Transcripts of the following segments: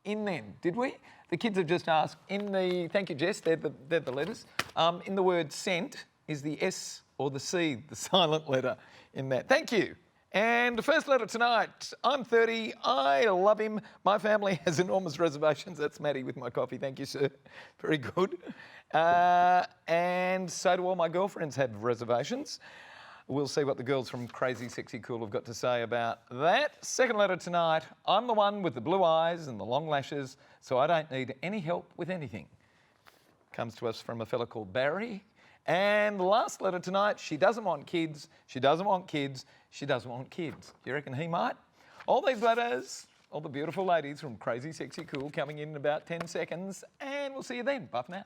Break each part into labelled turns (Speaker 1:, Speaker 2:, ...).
Speaker 1: in then, did we? The kids have just asked in the, thank you Jess, they're the letters. In the word sent, is the S or the C, the silent letter in that? Thank you. And the first letter tonight, I'm 30, I love him. My family has enormous reservations. That's Maddie with my coffee, thank you sir. Very good. And so do all my girlfriends have reservations. We'll see what the girls from Crazy Sexy Cool have got to say about that. Second letter tonight, I'm the one with the blue eyes and the long lashes, so I don't need any help with anything. Comes to us from a fella called Barry. And the last letter tonight, she doesn't want kids, she doesn't want kids, she doesn't want kids. Do you reckon he might? All these letters, all the beautiful ladies from Crazy Sexy Cool coming in about 10 seconds, and we'll see you then. Bye for now.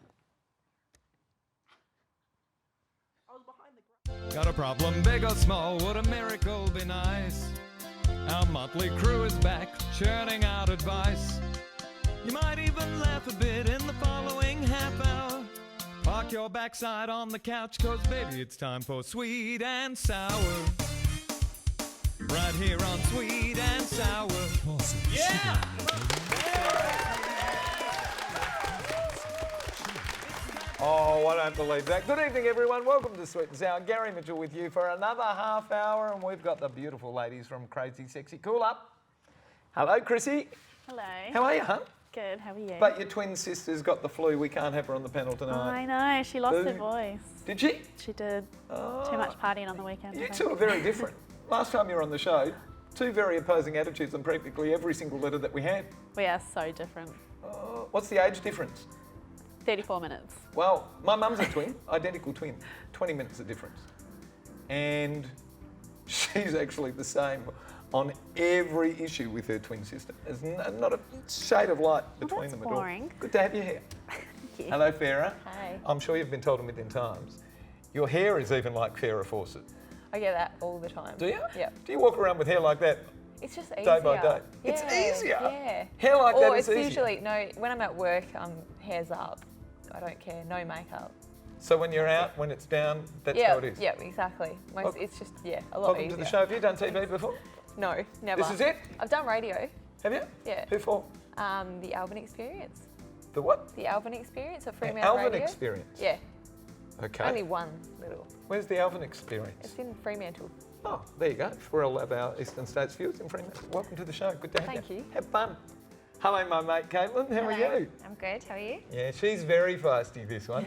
Speaker 1: Got a problem, big or small, would a miracle be nice? Our motley crew is back, churning out advice. You might even laugh a bit in the following half hour. Park your backside on the couch, cause baby it's time for Sweet and Sour. Right here on Sweet and Sour.
Speaker 2: Awesome.
Speaker 1: Yeah! Oh, I don't believe that. Good evening, everyone. Welcome to Sweet and Sour. Gary Mitchell with you for another half hour, and we've got the beautiful ladies from Crazy Sexy Cool up. Hello, Chrissy.
Speaker 3: Hello.
Speaker 1: How are you, huh?
Speaker 3: Good, how are you?
Speaker 1: But your twin sister's got the flu. We can't have her on the panel tonight.
Speaker 3: I know, she lost her voice.
Speaker 1: Did she?
Speaker 3: She did. Too much partying on the weekend.
Speaker 1: You two are very different. Last time you were on the show, two very opposing attitudes on practically every single letter that we had.
Speaker 3: We are so different.
Speaker 1: What's the age difference?
Speaker 3: 34 minutes.
Speaker 1: Well, my mum's a twin, identical twin, 20 minutes of difference. And she's actually the same on every issue with her twin sister. There's not a shade of light between them at all.
Speaker 3: Boring.
Speaker 1: Good to have you here.
Speaker 3: Thank you.
Speaker 1: Hello, Farah.
Speaker 4: Hi.
Speaker 1: I'm sure you've been told a million times. Your hair is even like Farah Fawcett.
Speaker 4: I get that all the time.
Speaker 1: Do you?
Speaker 4: Yeah.
Speaker 1: Do you walk around with hair like that
Speaker 4: It's just easier.
Speaker 1: day by day?
Speaker 4: Yeah,
Speaker 1: It's easier?
Speaker 4: Yeah.
Speaker 1: Hair like that is
Speaker 4: it's
Speaker 1: easier?
Speaker 4: usually, no, when I'm at work, hair's up. I don't care, no makeup.
Speaker 1: So when you're out, when it's down, that's how it is?
Speaker 4: Yeah, exactly. It's just, a lot
Speaker 1: Welcome
Speaker 4: easier.
Speaker 1: to the show. Have you done TV before?
Speaker 4: No, never.
Speaker 1: This is it?
Speaker 4: I've done radio.
Speaker 1: Have you?
Speaker 4: Yeah.
Speaker 1: Who for?
Speaker 4: The Alvin Experience.
Speaker 1: The what?
Speaker 4: The Alvin Experience at
Speaker 1: The
Speaker 4: Fremantle
Speaker 1: Alvin
Speaker 4: Radio.
Speaker 1: Experience?
Speaker 4: Yeah.
Speaker 1: Okay.
Speaker 4: Only one little.
Speaker 1: Where's the Alvin Experience?
Speaker 4: It's in Fremantle.
Speaker 1: Oh, there you go. For all of our Eastern States viewers in Fremantle. Welcome to the show. Good to have
Speaker 4: Thank you.
Speaker 1: Have fun. Hello, my mate Caitlin. How are you?
Speaker 5: I'm good, how are you?
Speaker 1: Yeah, she's very feisty, this one.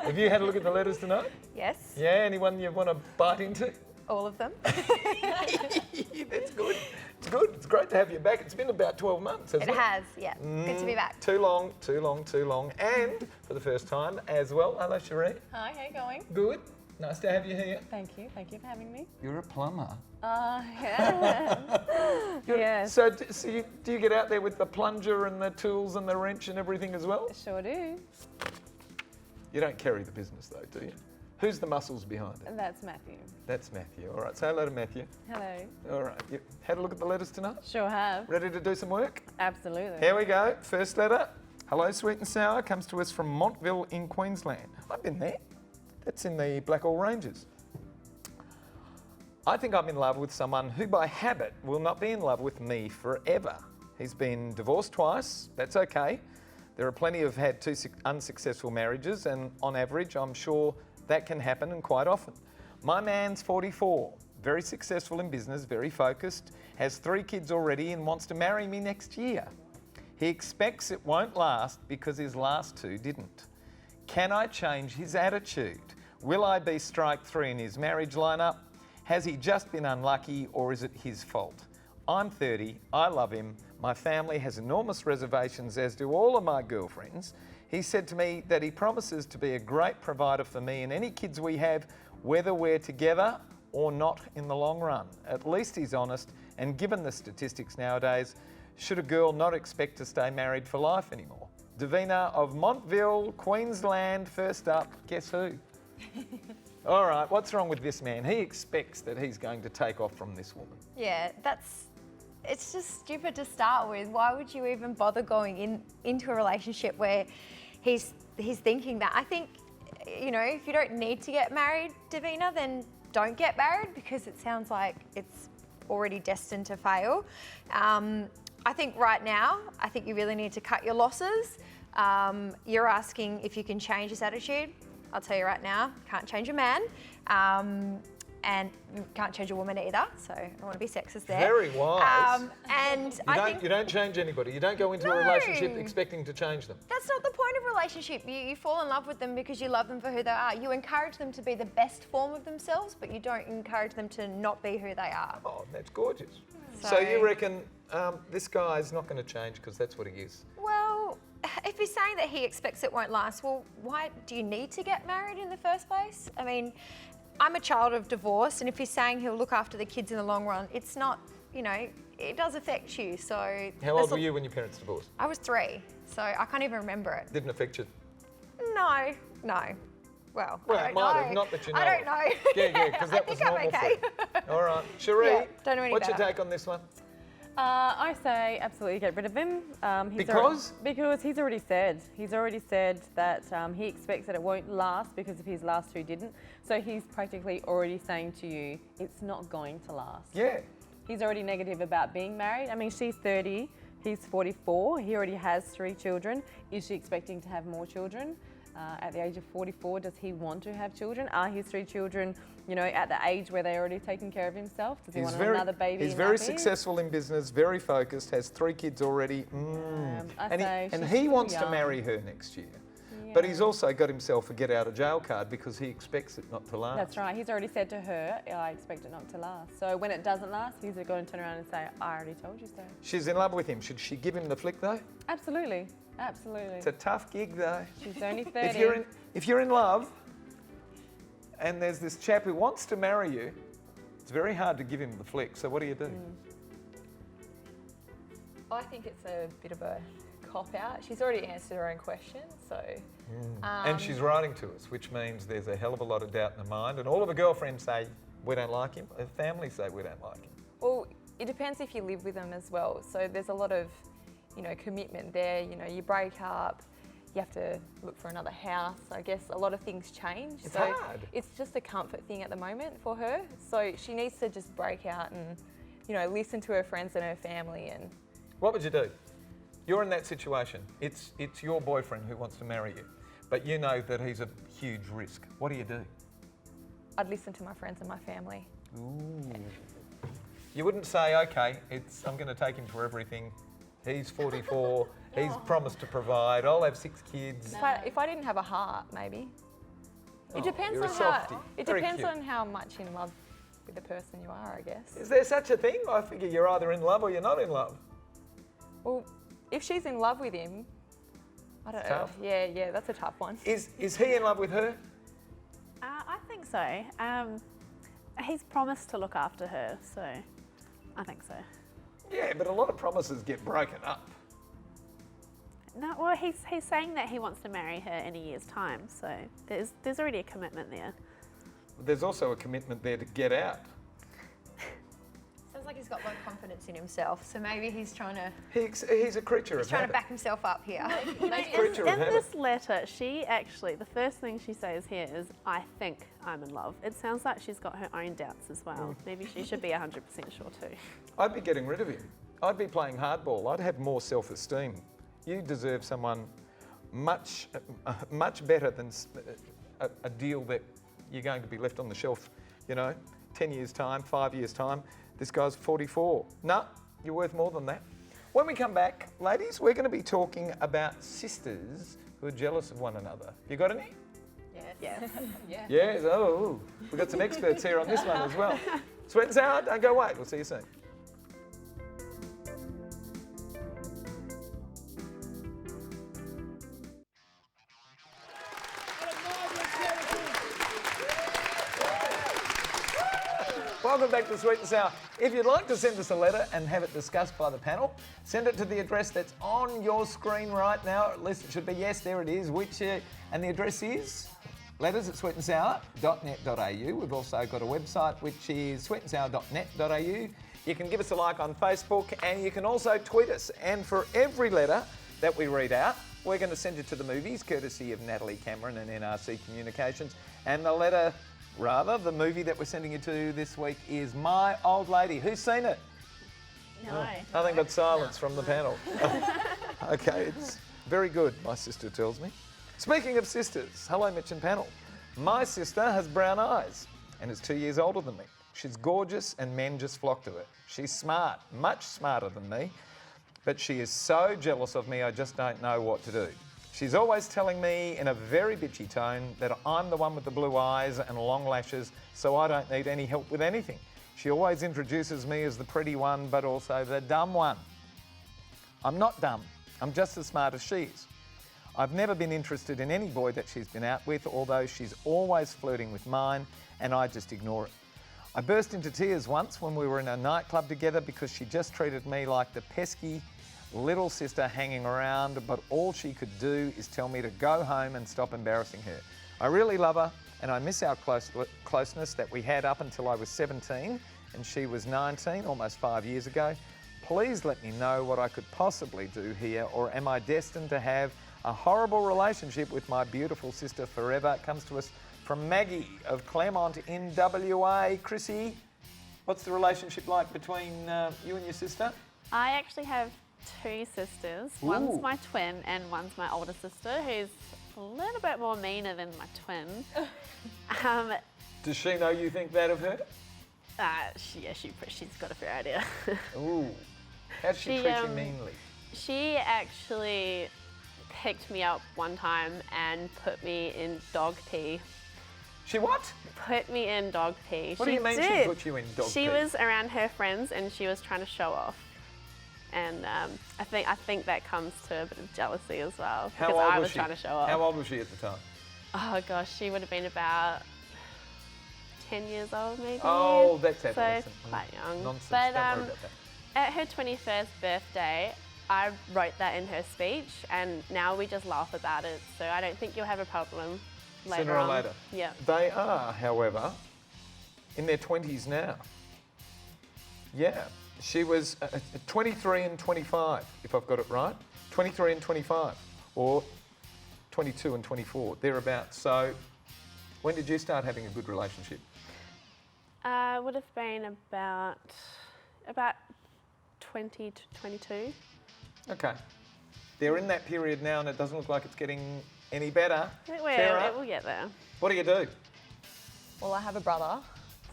Speaker 1: Have you had a look at the letters tonight?
Speaker 5: Yes.
Speaker 1: Yeah, anyone you want to bite into?
Speaker 5: All of them.
Speaker 1: That's good. It's good. It's great to have you back. It's been about 12 months, hasn't it?
Speaker 5: It has, yeah. Good to be back.
Speaker 1: Too long. And for the first time as well. Hello, Sheree.
Speaker 6: Hi, how you going?
Speaker 1: Good. Nice to have you here.
Speaker 6: Thank you for having me.
Speaker 1: You're a plumber.
Speaker 6: Yeah. Yes.
Speaker 1: So, do you get out there with the plunger and the tools and the wrench and everything as well?
Speaker 6: Sure do.
Speaker 1: You don't carry the business though, do you? Who's the muscles behind it?
Speaker 6: That's Matthew.
Speaker 1: That's Matthew. All right, say hello to Matthew.
Speaker 6: Hello.
Speaker 1: All right, you had a look at the letters tonight?
Speaker 6: Sure have.
Speaker 1: Ready to do some work?
Speaker 6: Absolutely.
Speaker 1: Here we go. First letter. Hello, Sweet and Sour. Comes to us from Montville in Queensland. I've been there. That's in the Blackall Ranges. I think I'm in love with someone who by habit will not be in love with me forever. He's been divorced twice. That's okay. There are plenty who've had two unsuccessful marriages, and on average, I'm sure that can happen, and quite often. My man's 44, very successful in business, very focused, has 3 kids already and wants to marry me next year. He expects it won't last because his last 2 didn't. Can I change his attitude? Will I be strike 3 in his marriage lineup? Has he just been unlucky, or is it his fault? I'm 30, I love him, my family has enormous reservations, as do all of my girlfriends. He said to me that he promises to be a great provider for me and any kids we have, whether we're together or not in the long run. At least he's honest, and given the statistics nowadays, should a girl not expect to stay married for life anymore? Davina of Montville, Queensland, first up. Guess who? All right, what's wrong with this man? He expects that he's going to take off from this woman.
Speaker 5: Yeah, it's just stupid to start with. Why would you even bother going into a relationship where he's thinking that? I think, you know, if you don't need to get married, Davina, then don't get married, because it sounds like it's already destined to fail. I think right now, I think you really need to cut your losses. You're asking if you can change his attitude. I'll tell you right now, can't change a man. And you can't change a woman either, so I don't want to be sexist there.
Speaker 1: Very wise.
Speaker 5: And
Speaker 1: You don't change anybody. You don't go into a relationship expecting to change them.
Speaker 5: that's not the point of a relationship. You fall in love with them because you love them for who they are. You encourage them to be the best form of themselves, but you don't encourage them to not be who they are.
Speaker 1: Oh, that's gorgeous. So
Speaker 5: So-
Speaker 1: you reckon this guy's not going to change because that's what he is?
Speaker 5: Well, if he's saying that he expects it won't last, well, why do you need to get married in the first place? I mean, I'm a child of divorce, and if he's saying he'll look after the kids in the long run, it's not, it does affect you. So
Speaker 1: How old were you when your parents divorced?
Speaker 5: I was 3, so I can't even remember it.
Speaker 1: Didn't affect you?
Speaker 5: No. Well,
Speaker 1: Well,
Speaker 5: I
Speaker 1: it
Speaker 5: don't
Speaker 1: might
Speaker 5: know.
Speaker 1: have, not that you know.
Speaker 5: I don't
Speaker 1: of.
Speaker 5: know.
Speaker 1: Yeah, because that
Speaker 5: I
Speaker 1: was
Speaker 5: think I'm
Speaker 1: normal
Speaker 5: okay.
Speaker 1: for you. All right. Cherie,
Speaker 5: Yeah, don't know any
Speaker 1: what's your
Speaker 5: better.
Speaker 1: take on this one?
Speaker 6: I say absolutely get rid of him.
Speaker 1: Because?
Speaker 6: Because he's already said that he expects that it won't last because of his last 2 didn't. So he's practically already saying to you, it's not going to last.
Speaker 1: Yeah.
Speaker 6: He's already negative about being married. I mean, she's 30, he's 44. He already has 3 children. Is she expecting to have more children? At the age of 44, does he want to have children? Are his 3 children, at the age where they're already taking care of himself? Does he want another baby?
Speaker 1: He's
Speaker 6: in
Speaker 1: very
Speaker 6: nappies?
Speaker 1: successful in business, very focused, has 3 kids already. And he wants to marry her next year. But he's also got himself a get out of jail card because he expects it not to last.
Speaker 6: That's right. He's already said to her, I expect it not to last. So when it doesn't last, he's going to turn around and say, I already told you so.
Speaker 1: She's in love with him. Should she give him the flick though?
Speaker 6: Absolutely. Absolutely.
Speaker 1: It's a tough gig though.
Speaker 6: She's only 30.
Speaker 1: If you're in love and there's this chap who wants to marry you, it's very hard to give him the flick. So what do you do?
Speaker 4: I think it's a bit of a cop-out. She's already answered her own question, so...
Speaker 1: And she's writing to us, which means there's a hell of a lot of doubt in her mind. And all of her girlfriends say, we don't like him. Her family say, we don't like him.
Speaker 4: Well, it depends if you live with them as well. So there's a lot of, commitment there. You break up, you have to look for another house. I guess a lot of things change.
Speaker 1: It's
Speaker 4: so
Speaker 1: hard.
Speaker 4: It's just a comfort thing at the moment for her. So she needs to just break out and, listen to her friends and her family. And
Speaker 1: What would you do? You're in that situation. It's your boyfriend who wants to marry you, but you know that he's a huge risk. What do you do?
Speaker 4: I'd listen to my friends and my family.
Speaker 1: Ooh. You wouldn't say, okay, I'm going to take him for everything. He's 44. He's promised to provide. I'll have 6 kids.
Speaker 4: If I didn't have a heart, maybe. It depends
Speaker 1: you're a
Speaker 4: on
Speaker 1: softie.
Speaker 4: how. It
Speaker 1: Very
Speaker 4: depends
Speaker 1: cute.
Speaker 4: on how much in love with the person you are, I guess.
Speaker 1: Is there such a thing? I figure you're either in love or you're not in love.
Speaker 4: Well, if she's in love with him, I don't know.
Speaker 1: tough.
Speaker 4: Yeah, that's a tough one.
Speaker 1: Is he in love with her?
Speaker 3: I think so. He's promised to look after her, so I think so.
Speaker 1: Yeah, but a lot of promises get broken up.
Speaker 3: No, well, he's saying that he wants to marry her in a year's time, so there's already a commitment there.
Speaker 1: There's also a commitment there to get out.
Speaker 5: Sounds like he's got low confidence in himself, so maybe he's trying to
Speaker 1: He's a creature of
Speaker 5: trying to
Speaker 1: habit.
Speaker 5: back himself up here.
Speaker 1: Creature of
Speaker 3: In
Speaker 1: habit.
Speaker 3: this letter, she actually, the first thing she says here is, I think I'm in love. It sounds like she's got her own doubts as well. Maybe she should be 100% sure too.
Speaker 1: I'd be getting rid of him. I'd be playing hardball. I'd have more self-esteem. You deserve someone much better than a deal that you're going to be left on the shelf, 10 years' time, 5 years' time. This guy's 44. No, you're worth more than that. When we come back, ladies, we're going to be talking about sisters who are jealous of one another. You got any?
Speaker 3: Yes.
Speaker 1: Yes. Oh, we've got some experts here on this one as well. Sweat and sour, don't go away. We'll see you soon. Welcome back to Sweet and Sour. If you'd like to send us a letter and have it discussed by the panel, send it to the address that's on your screen right now. At least it should be, yes, there it is. And the address is letters@sweetandsour.net.au. We've also got a website which is sweetandsour.net.au. You can give us a like on Facebook and you can also tweet us. And for every letter that we read out, we're going to send it to the movies, courtesy of Natalie Cameron and NRC Communications. And the movie that we're sending you to this week is My Old Lady. Who's seen it?
Speaker 3: No.
Speaker 1: Nothing but silence from the panel. Okay, it's very good, my sister tells me. Speaking of sisters, hello Mitch and panel. My sister has brown eyes and is 2 years older than me. She's gorgeous and men just flock to her. She's smart, much smarter than me, but she is so jealous of me I just don't know what to do. She's always telling me in a very bitchy tone that I'm the one with the blue eyes and long lashes, so I don't need any help with anything. She always introduces me as the pretty one, but also the dumb one. I'm not dumb. I'm just as smart as she is. I've never been interested in any boy that she's been out with, although she's always flirting with mine, and I just ignore it. I burst into tears once when we were in a nightclub together because she just treated me like the pesky little sister hanging around, but all she could do is tell me to go home and stop embarrassing her. I really love her, and I miss our closeness that we had up until I was 17 and she was 19, almost 5 years ago. Please let me know what I could possibly do here, or am I destined to have a horrible relationship with my beautiful sister forever? It comes to us from Maggie of Claremont in WA. Chrissy, what's the relationship like between you and your sister?
Speaker 3: I actually have two sisters. One's my twin and one's my older sister, who's a little bit more meaner than my twin.
Speaker 1: Does she know you think that of her?
Speaker 3: She's got a fair idea.
Speaker 1: Ooh. How did she treat you meanly?
Speaker 3: She actually picked me up one time and put me in dog pee.
Speaker 1: She what?
Speaker 3: Put me in dog pee.
Speaker 1: What do you mean she put you in dog pee?
Speaker 3: She was around her friends and she was trying to show off. And I think that comes to a bit of jealousy as well, because I was trying to show off.
Speaker 1: How old was she at the time?
Speaker 3: Oh gosh, she would have been about 10 years old maybe.
Speaker 1: Oh, that's adolescent.
Speaker 3: So quite young.
Speaker 1: Nonsense,
Speaker 3: But
Speaker 1: don't worry about that.
Speaker 3: at her 21st birthday, I wrote that in her speech, and now we just laugh about it. So I don't think you'll have a problem later
Speaker 1: Sooner or
Speaker 3: on.
Speaker 1: later.
Speaker 3: Yeah.
Speaker 1: They are, however, in their 20s now. Yeah. She was 23 and 25, if I've got it right. 23 and 25, or 22 and 24, thereabouts. So when did you start having a good relationship?
Speaker 3: Would have been about 20 to 22.
Speaker 1: Okay. They're in that period now and it doesn't look like it's getting any better.
Speaker 3: It will get there.
Speaker 1: What do you do?
Speaker 4: Well, I have a brother,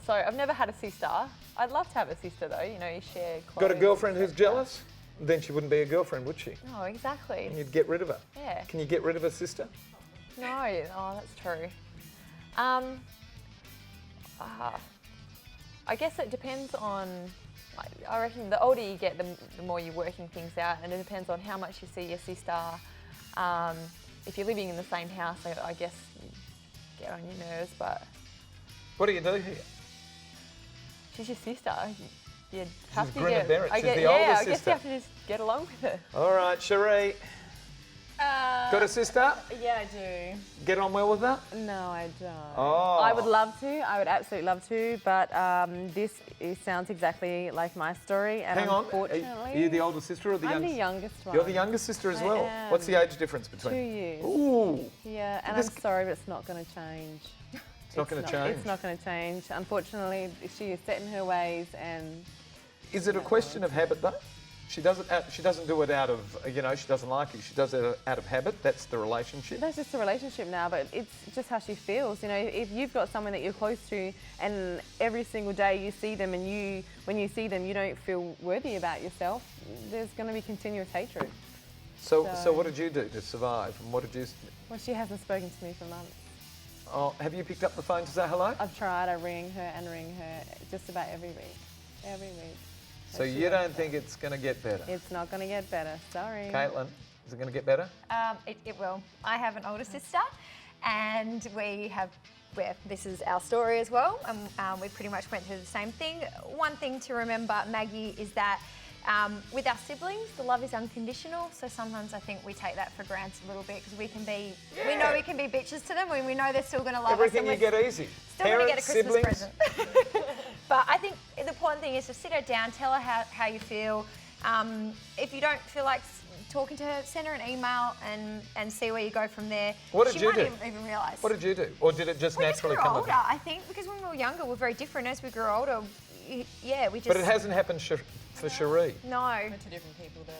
Speaker 4: so I've never had a sister. I'd love to have a sister though, you know, you share clothes.
Speaker 1: Got a girlfriend who's jealous? Then she wouldn't be a girlfriend, would she?
Speaker 4: No, exactly.
Speaker 1: And you'd get rid of her.
Speaker 4: Yeah.
Speaker 1: Can you get rid of a sister?
Speaker 4: No, oh, that's true. I guess it depends on, I reckon the older you get, the more you're working things out, and it depends on how much you see your sister. If you're living in the same house, I guess you get on your nerves, but...
Speaker 1: What do you do here?
Speaker 4: She's your sister. You'd have
Speaker 1: She's
Speaker 4: to
Speaker 1: Grinna
Speaker 4: get...
Speaker 1: Barrett.
Speaker 4: I
Speaker 1: She's
Speaker 4: get,
Speaker 1: the
Speaker 4: yeah,
Speaker 1: older
Speaker 4: I guess
Speaker 1: sister.
Speaker 4: you have to just get along with her.
Speaker 1: All right, Sheree. Got a sister?
Speaker 6: Yeah, I do.
Speaker 1: Get on well with her?
Speaker 6: No, I don't.
Speaker 1: Oh.
Speaker 6: I would love to. I would absolutely love to, but sounds exactly like my story. And
Speaker 1: Hang on.
Speaker 6: unfortunately,
Speaker 1: Are you the older sister or the
Speaker 6: I'm
Speaker 1: youngest?
Speaker 6: the youngest one.
Speaker 1: You're the youngest sister as
Speaker 6: I
Speaker 1: well.
Speaker 6: am.
Speaker 1: What's the age difference between?
Speaker 6: 2 years.
Speaker 1: Ooh.
Speaker 6: Yeah, and
Speaker 1: This-
Speaker 6: I'm sorry, but it's not going to change.
Speaker 1: It's not going to change.
Speaker 6: It's not going to change. Unfortunately, she is set in her ways, and
Speaker 1: Is it a question of habit though? She doesn't do it out of, she doesn't like you. She does it out of habit. That's the relationship.
Speaker 6: that's just a relationship now. But it's just how she feels. You know, if you've got someone that you're close to, and every single day you see them, and when you see them, you don't feel worthy about yourself, there's going to be continuous hatred.
Speaker 1: So what did you do to survive? And what did you...
Speaker 6: Well, she hasn't spoken to me for months.
Speaker 1: Oh, have you picked up the phone to say hello?
Speaker 6: I've tried. I ring her just about every week. Every week.
Speaker 1: So you don't think it's going to get better?
Speaker 6: It's not going to get better. Sorry.
Speaker 1: Caitlin, is it going to get better?
Speaker 5: It will. I have an older sister, and this is our story as well, and we pretty much went through the same thing. One thing to remember, Maggie, is that with our siblings, the love is unconditional, so sometimes I think we take that for granted a little bit, because we know we can be bitches to them, and we know they're still going to love
Speaker 1: Everything
Speaker 5: us.
Speaker 1: you get easy.
Speaker 5: Still going to get a Christmas
Speaker 1: siblings.
Speaker 5: present. But I think the important thing is to sit her down, tell her how you feel. If you don't feel like talking to her, send her an email and see where you go from there.
Speaker 1: What did
Speaker 5: she
Speaker 1: you
Speaker 5: might
Speaker 1: do?
Speaker 5: even realise.
Speaker 1: What did you do? Or did it just
Speaker 5: We just
Speaker 1: naturally
Speaker 5: grew
Speaker 1: come
Speaker 5: older,
Speaker 1: up?
Speaker 5: I think, because when we were younger, we're very different. As we grew older, we just...
Speaker 1: But it hasn't happened for Sheree.
Speaker 5: No.
Speaker 6: We're two different people though.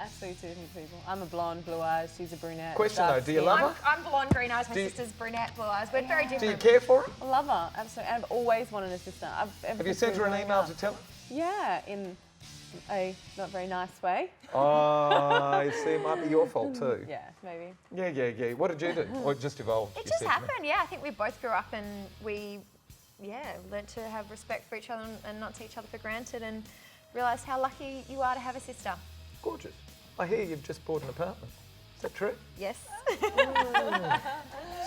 Speaker 6: Absolutely two different people. I'm a blonde, blue eyes. She's a brunette.
Speaker 1: Question though,
Speaker 6: dark
Speaker 1: do you
Speaker 6: skin.
Speaker 1: love her?
Speaker 5: I'm blonde, green eyes. My
Speaker 1: Do you-
Speaker 5: sister's brunette, blue eyes. We're very
Speaker 1: Do you
Speaker 5: different.
Speaker 1: care for her?
Speaker 6: I love her, absolutely. I've always wanted a sister.
Speaker 1: Have you sent her an email to tell her?
Speaker 6: Yeah, in a not very nice way.
Speaker 1: Oh, you see, it might be your fault too.
Speaker 6: Yeah, maybe.
Speaker 1: Yeah. What did you do? Or it just evolved?
Speaker 5: It
Speaker 1: you
Speaker 5: just
Speaker 1: said to me?
Speaker 5: happened, yeah. I think we both grew up and we, learnt to have respect for each other and not take each other for granted and realised how lucky you are to have a sister.
Speaker 1: Gorgeous. I hear you've just bought an apartment. Is that true?
Speaker 5: Yes.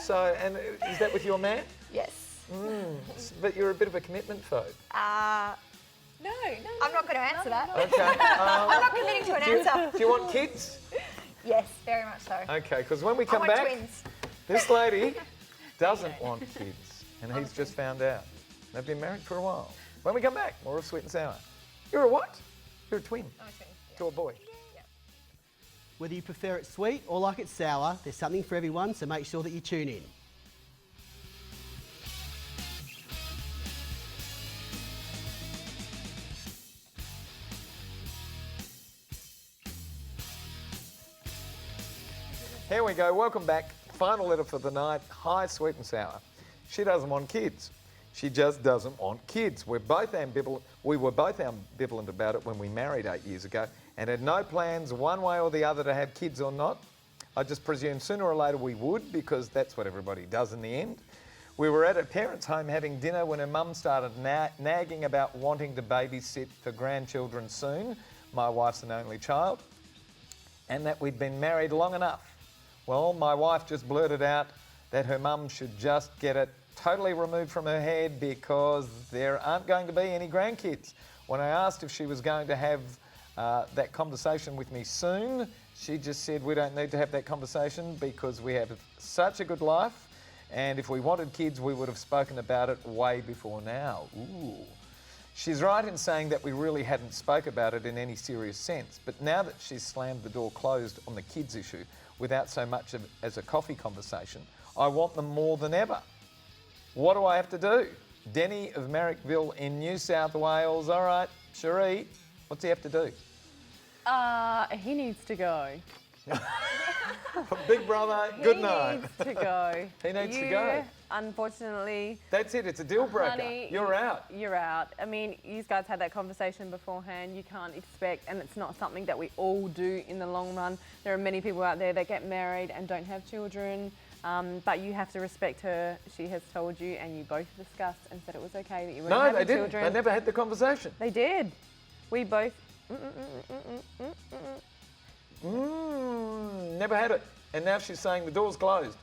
Speaker 1: So, and is that with your man?
Speaker 5: Yes.
Speaker 1: But you're a bit of a commitment phobe.
Speaker 5: No, I'm not going to answer that.
Speaker 1: Okay.
Speaker 5: I'm not committing to an answer.
Speaker 1: Do you want kids?
Speaker 5: Yes, very much so.
Speaker 1: Okay, because when we
Speaker 5: I
Speaker 1: come
Speaker 5: want
Speaker 1: back,
Speaker 5: twins.
Speaker 1: this lady doesn't want kids, and he's just found out. They've been married for a while. When we come back, more of Sweet and Sour. You're a what? You're a twin.
Speaker 5: I'm a twin.
Speaker 1: To a boy.
Speaker 2: Whether you prefer it sweet or like it sour, there's something for everyone, so make sure that you tune in.
Speaker 1: Here we go. Welcome back. Final letter for the night. Hi, Sweet and Sour. She doesn't want kids. She just doesn't want kids. We're both ambivalent. We were both ambivalent about it when we married 8 years ago and had no plans one way or the other to have kids or not. I just presumed sooner or later we would because that's what everybody does in the end. We were at her parents' home having dinner when her mum started nagging about wanting to babysit for grandchildren soon. My wife's an only child. And that we'd been married long enough. Well, my wife just blurted out that her mum should just get it totally removed from her head because there aren't going to be any grandkids. When I asked if she was going to have that conversation with me soon, she just said we don't need to have that conversation because we have such a good life, and if we wanted kids we would have spoken about it way before now. Ooh. She's right in saying that we really hadn't spoke about it in any serious sense, but now that she's slammed the door closed on the kids issue without so much as a coffee conversation, I want them more than ever. What do I have to do? Denny of Marrickville in New South Wales. All right, Sheree, what's he have to do?
Speaker 6: He needs to go.
Speaker 1: Big brother, good night.
Speaker 6: He needs to go.
Speaker 1: He needs to go.
Speaker 6: Unfortunately,
Speaker 1: That's it, it's a deal breaker.
Speaker 6: honey,
Speaker 1: You're out.
Speaker 6: You're out. I mean, you guys had that conversation beforehand. You can't expect, and it's not something that we all do in the long run. There are many people out there that get married and don't have children, but you have to respect her. She has told you, and you both discussed and said it was okay that you weren't
Speaker 1: No,
Speaker 6: having
Speaker 1: they didn't.
Speaker 6: children.
Speaker 1: They never had the conversation.
Speaker 6: They did. We both.
Speaker 1: Never had it. And now she's saying the door's closed.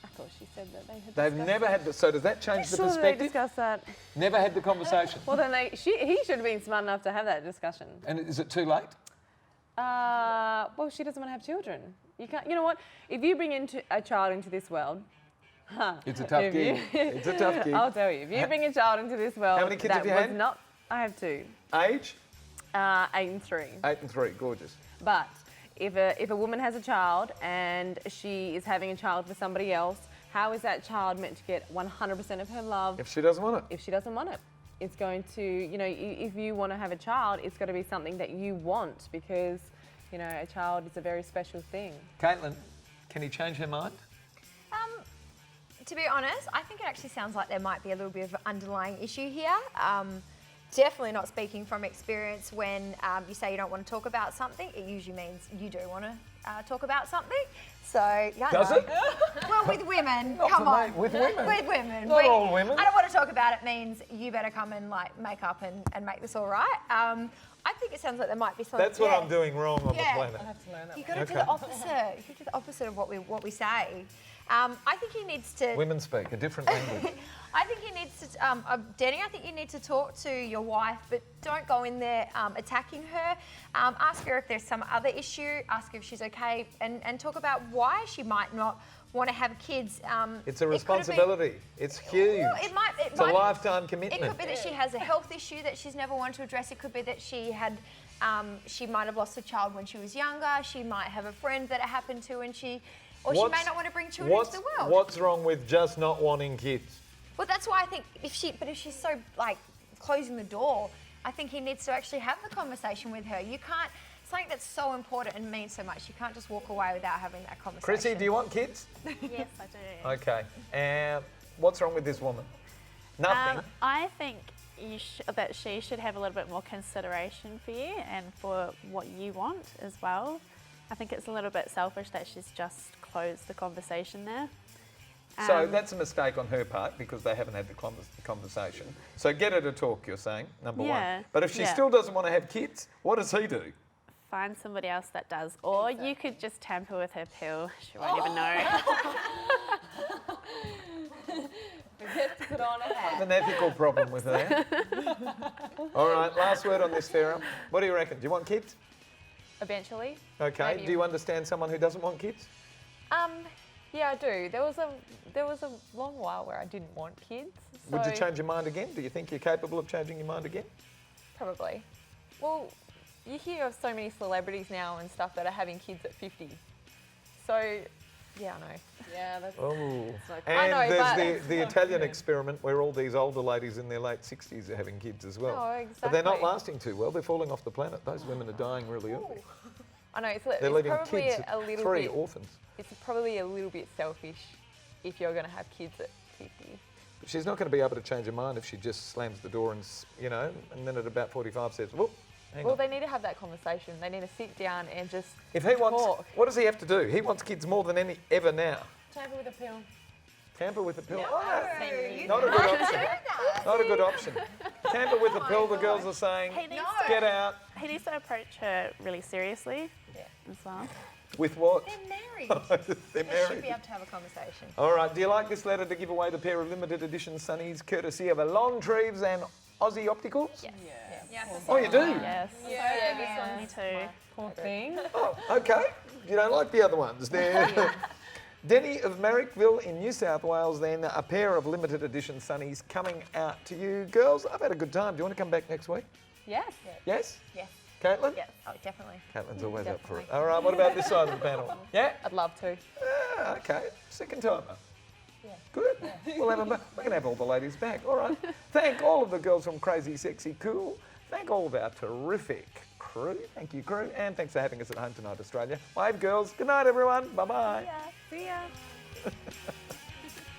Speaker 6: I thought she said that they had.
Speaker 1: They've
Speaker 6: discussed
Speaker 1: never had the. So does that change the
Speaker 6: Sure, they
Speaker 1: perspective?
Speaker 6: discussed that.
Speaker 1: Never had the conversation.
Speaker 6: Well, then he should have been smart enough to have that discussion.
Speaker 1: And is it too late?
Speaker 6: Well, she doesn't want to have children. You can't. You know what? If you bring a child into this world,
Speaker 1: It's a tough
Speaker 6: if
Speaker 1: gig.
Speaker 6: you-
Speaker 1: It's a tough gig.
Speaker 6: I'll tell you. If you bring a child into this world,
Speaker 1: How many kids
Speaker 6: that
Speaker 1: have you
Speaker 6: was
Speaker 1: had?
Speaker 6: not. I have 2,
Speaker 1: Age?
Speaker 6: 8 and 3.
Speaker 1: 8 and 3. Gorgeous.
Speaker 6: But if a woman has a child and she is having a child for somebody else, how is that child meant to get 100% of her love
Speaker 1: If she doesn't want it.
Speaker 6: if she doesn't want it? It's going to, if you want to have a child, it's got to be something that you want because, a child is a very special thing.
Speaker 1: Caitlin, can he change her mind?
Speaker 5: To be honest, I think it actually sounds like there might be a little bit of an underlying issue here. Definitely not speaking from experience. When you say you don't want to talk about something, it usually means you do want to talk about something. So, yeah.
Speaker 1: Does it?
Speaker 5: Well, with women,
Speaker 1: Not
Speaker 5: come
Speaker 1: for
Speaker 5: on.
Speaker 1: me, with women.
Speaker 5: With women.
Speaker 1: Not all women.
Speaker 5: I don't want to talk about it means you better come and make up and make this all right. I think it sounds like there might be something.
Speaker 1: That's what I'm doing wrong on
Speaker 5: Yeah.
Speaker 1: the planet.
Speaker 6: have to learn that.
Speaker 5: You got to do the opposite. You got to do the opposite of what we say. I think he needs to.
Speaker 1: Women speak a different language.
Speaker 5: I think he needs to, Denny, I think you need to talk to your wife, but don't go in there attacking her. Ask her if there's some other issue, ask her if she's okay, and talk about why she might not want to have kids.
Speaker 1: It's a
Speaker 5: it could have been-
Speaker 1: responsibility. It's huge.
Speaker 5: Well,
Speaker 1: It's a lifetime
Speaker 5: It
Speaker 1: commitment.
Speaker 5: could be that she has a health issue that she's never wanted to address. It could be that she had, she might have lost a child when she was younger. She might have a friend that it happened to, and she may not want to bring children into the world.
Speaker 1: What's wrong with just not wanting kids?
Speaker 5: Well, that's why I think if she's so closing the door, I think he needs to actually have the conversation with her. You can't, something that's so important and means so much, you can't just walk away without having that conversation.
Speaker 1: Chrissy, do you want kids?
Speaker 3: Yes, I do.
Speaker 1: Okay. And what's wrong with this woman? Nothing.
Speaker 3: I think that she should have a little bit more consideration for you and for what you want as well. I think it's a little bit selfish that she's just closed the conversation there.
Speaker 1: So that's a mistake on her part because they haven't had the conversation. So get her to talk, you're saying, number
Speaker 3: Yeah,
Speaker 1: one. But if she
Speaker 3: yeah.
Speaker 1: still doesn't want to have kids, what does he do?
Speaker 3: Find somebody else that does. Or you could just tamper with her pill. She won't even know.
Speaker 6: Forget to put on a hat.
Speaker 1: An ethical problem with her. All right, last word on this, Farah. What do you reckon? Do you want kids?
Speaker 4: Eventually.
Speaker 1: Okay.
Speaker 4: Maybe.
Speaker 1: Do you understand someone who doesn't want kids?
Speaker 4: Yeah, I do. There was a long while where I didn't want kids.
Speaker 1: Would you
Speaker 4: so-
Speaker 1: change your mind again? Do you think you're capable of changing your mind again?
Speaker 4: Probably. Well, you hear of so many celebrities now and stuff that are having kids at 50. So, yeah, I know.
Speaker 6: Yeah, that's.
Speaker 1: Oh.
Speaker 6: like-
Speaker 1: And
Speaker 4: I know,
Speaker 1: there's
Speaker 4: but-
Speaker 1: the Italian experiment where all these older ladies in their late 60s are having kids as well.
Speaker 4: Oh,
Speaker 1: But they're not
Speaker 4: exactly.
Speaker 1: lasting too well. They're falling off the planet. Those women are dying really early.
Speaker 4: I know, it's
Speaker 1: They're leaving
Speaker 4: probably
Speaker 1: kids
Speaker 4: a little
Speaker 1: three
Speaker 4: bit.
Speaker 1: orphans.
Speaker 4: It's probably a little bit selfish if you're going to have kids at 50.
Speaker 1: But she's not going to be able to change her mind if she just slams the door and, and then at about 45 says, whoop, hang
Speaker 4: Well,
Speaker 1: on.
Speaker 4: they need to have that conversation. They need to sit down and just
Speaker 1: If he wants,
Speaker 4: talk.
Speaker 1: what does he have to do? He wants kids more than ever now.
Speaker 6: Tamper with a pill.
Speaker 1: Tamper with a pill.
Speaker 5: No, you
Speaker 1: Not a good
Speaker 5: can't
Speaker 1: option.
Speaker 5: do that.
Speaker 1: Not a good option. Tamper with a pill, the girls are saying,
Speaker 3: He needs,
Speaker 1: get out.
Speaker 3: he needs to approach her really seriously as well.
Speaker 1: With what?
Speaker 5: They're married.
Speaker 1: They're
Speaker 5: They should
Speaker 1: married.
Speaker 5: be able to have a conversation.
Speaker 1: All right, do you like this letter to give away the pair of limited edition sunnies courtesy of Longtreeves and Aussie Opticals?
Speaker 3: Yes.
Speaker 1: Oh, you do?
Speaker 3: Yes.
Speaker 4: Yeah, this
Speaker 3: Me too.
Speaker 6: Poor thing.
Speaker 1: Oh, okay. You don't like the other ones. They're Denny of Marrickville in New South Wales, then a pair of limited edition sunnies coming out to you. Girls, I've had a good time. Do you want to come back next week?
Speaker 6: Yes.
Speaker 1: Yes?
Speaker 5: Yes.
Speaker 1: Caitlin?
Speaker 5: Yes. Oh, definitely.
Speaker 1: Caitlin's always up for it. All right, what about this side of the panel? Yeah?
Speaker 4: I'd love to.
Speaker 1: Okay. Second timer. Yeah. Good. We'll have them back. We're going to have all the ladies back. All right. Thank all of the girls from Crazy Sexy Cool. Thank all of our terrific crew. Thank you, crew. And thanks for having us at home tonight, Australia. Wave, girls. Good night, everyone. Bye-bye.
Speaker 3: See ya.